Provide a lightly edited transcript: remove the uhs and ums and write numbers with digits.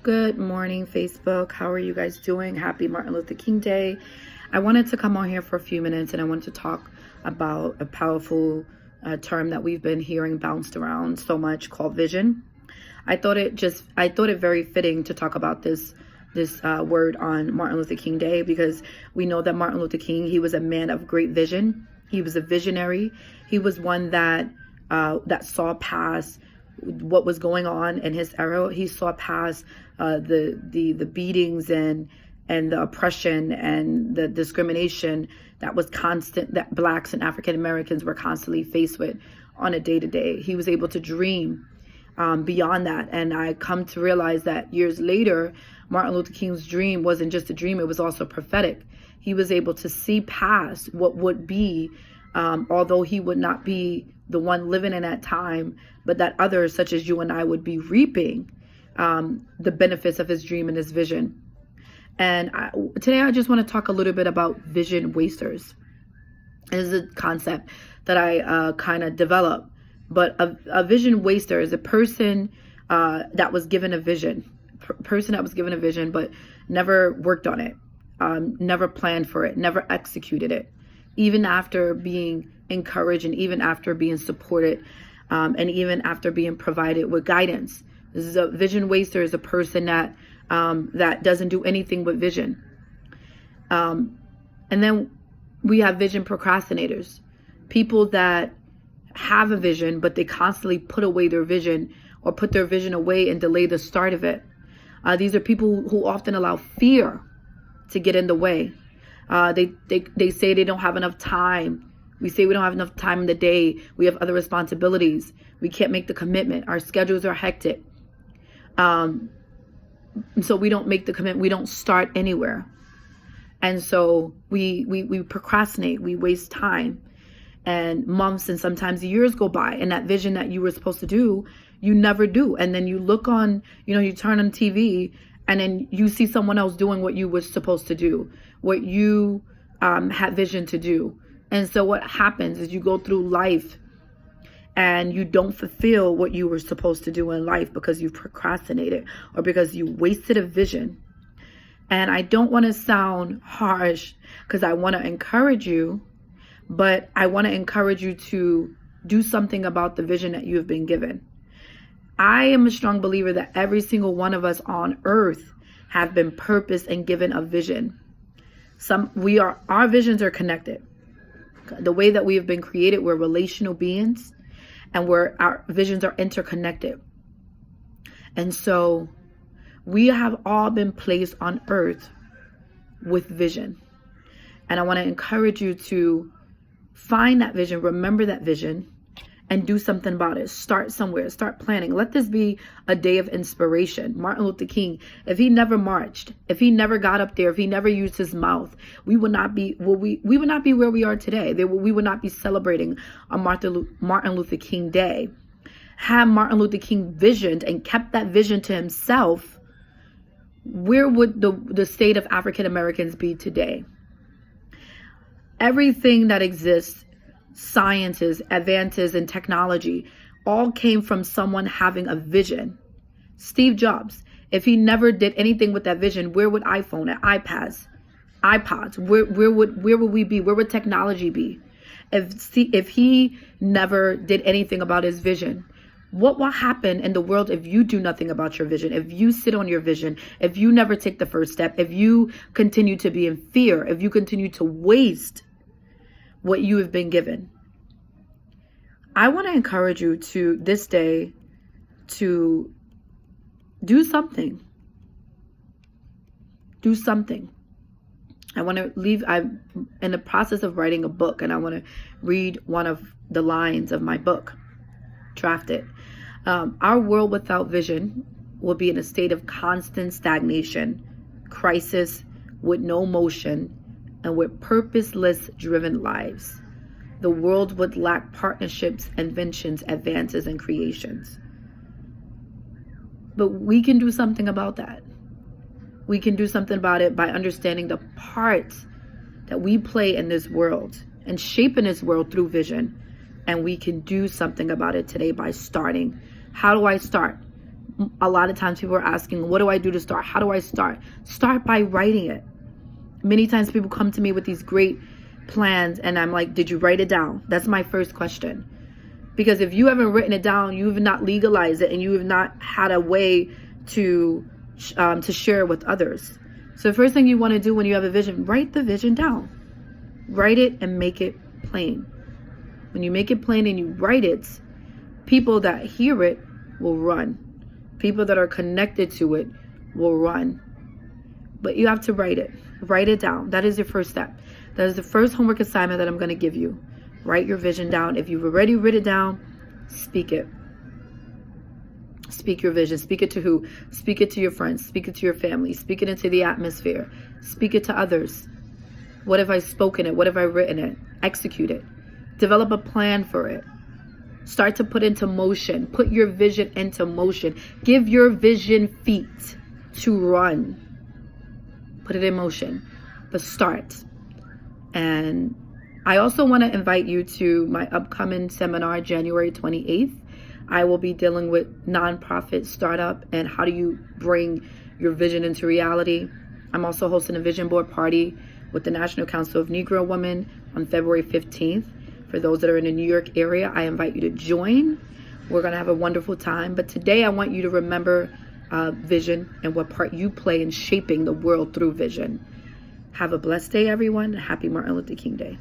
Good morning, Facebook. How are you guys doing? Happy Martin Luther King Day. I wanted to come on here for a few minutes and I wanted to talk about a powerful term that we've been hearing bounced around so much called vision. I thought it very fitting to talk about this word on Martin Luther King Day, because we know that Martin Luther King, he was a man of great vision. He was a visionary. He was one that saw past what was going on in his era. He saw past the beatings and the oppression and the discrimination that was constant, that Blacks and African Americans were constantly faced with on a day-to-day. He was able to dream beyond that. And I come to realize that years later, Martin Luther King's dream wasn't just a dream, it was also prophetic. He was able to see past what would be, although he would not be the one living in that time, but that others such as you and I would be reaping the benefits of his dream and his vision. And today I just want to talk a little bit about vision wasters. This is a concept that I kind of developed. But a vision waster is a person that was given a vision, but never worked on it, never planned for it, never executed it, even after being encouraged and even after being supported, and even after being provided with guidance. This is a vision waster is a person that doesn't do anything with vision. And then we have vision procrastinators, people that have a vision, but they constantly put away their vision or put their vision away and delay the start of it. These are people who often allow fear to get in the way. They say they don't have enough time. We say we don't have enough time in the day. We have other responsibilities. We can't make the commitment. Our schedules are hectic. So we don't make the commitment. We don't start anywhere. And so we procrastinate. We waste time. And months and sometimes years go by, and that vision that you were supposed to do, you never do. And then you look on, you turn on TV, and then you see someone else doing what you were supposed to do, what you had vision to do. And so what happens is you go through life and you don't fulfill what you were supposed to do in life because you procrastinated or because you wasted a vision. And I don't want to sound harsh, because I want to encourage you, but I want to encourage you to do something about the vision that you have been given. I am a strong believer that every single one of us on earth have been purposed and given a vision. Our visions are connected. The way that we have been created, we're relational beings, and our visions are interconnected. And so we have all been placed on earth with vision. And I want to encourage you to find that vision, remember that vision, and do something about it. Start somewhere, start planning. Let this be a day of inspiration. Martin Luther King, if he never marched, if he never got up there, if he never used his mouth, we would not be where we are today. We would not be celebrating on Martin Luther King Day. Had Martin Luther King visioned and kept that vision to himself, where would the state of African Americans be today? Everything that exists, sciences, advances in technology, all came from someone having a vision. Steve Jobs, if he never did anything with that vision, where would iPhone and iPods, where would we be? Where would technology be? If he never did anything about his vision, what will happen in the world if you do nothing about your vision? If you sit on your vision, if you never take the first step, if you continue to be in fear, if you continue to waste what you have been given. I want to encourage you to this day to do something. Do something. I'm in the process of writing a book, and I want to read one of the lines of my book. Draft it. Our world without vision will be in a state of constant stagnation, crisis, with no motion, and with purposeless driven lives. The world would lack partnerships, inventions, advances, and creations. But we can do something about that. We can do something about it by understanding the part that we play in this world and shaping this world through vision. And we can do something about it today by starting. How do I start? A lot of times people are asking, what do I do to start? How do I start? Start by writing it. Many times people come to me with these great plans and I'm like, did you write it down? That's my first question. Because if you haven't written it down, you have not legalized it, and you have not had a way to share it with others. So the first thing you want to do when you have a vision, write the vision down. Write it and make it plain. When you make it plain and you write it, people that hear it will run. People that are connected to it will run. But you have to write it. Write it down. That is your first step. That is the first homework assignment that I'm going to give you. Write your vision down. If you've already written it down, speak it. Speak your vision. Speak it to who? Speak it to your friends. Speak it to your family. Speak it into the atmosphere. Speak it to others. What have I spoken it? What have I written it? Execute it. Develop a plan for it. Start to put into motion. Put your vision into motion. Give your vision feet to run. Put it in motion. But start. And I also want to invite you to my upcoming seminar, January 28th. I will be dealing with nonprofit startup and how do you bring your vision into reality. I'm also hosting a vision board party with the National Council of Negro Women on February 15th. For those that are in the New York area, I invite you to join. We're going to have a wonderful time. But today I want you to remember vision and what part you play in shaping the world through vision. Have a blessed day, everyone. Happy Martin Luther King Day.